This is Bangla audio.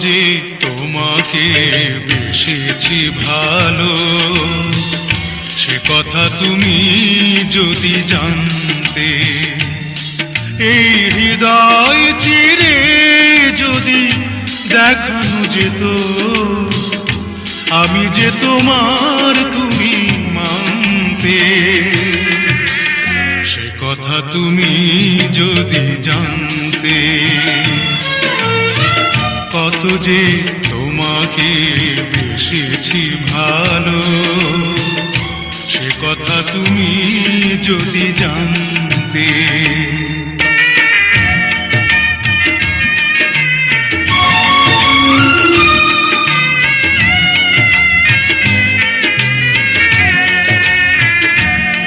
যে তোমাকে বেসেছি ভালো, সে কথা তুমি যদি জানতে। এই হৃদয় চিরে যদি দেখানো যেত আমি যে তোমার, তুমি মানতে। সে কথা তুমি যদি জানতে, কত যে তোমাকে বেসেছি ভালো, সে কথা তুমি যদি জানতে।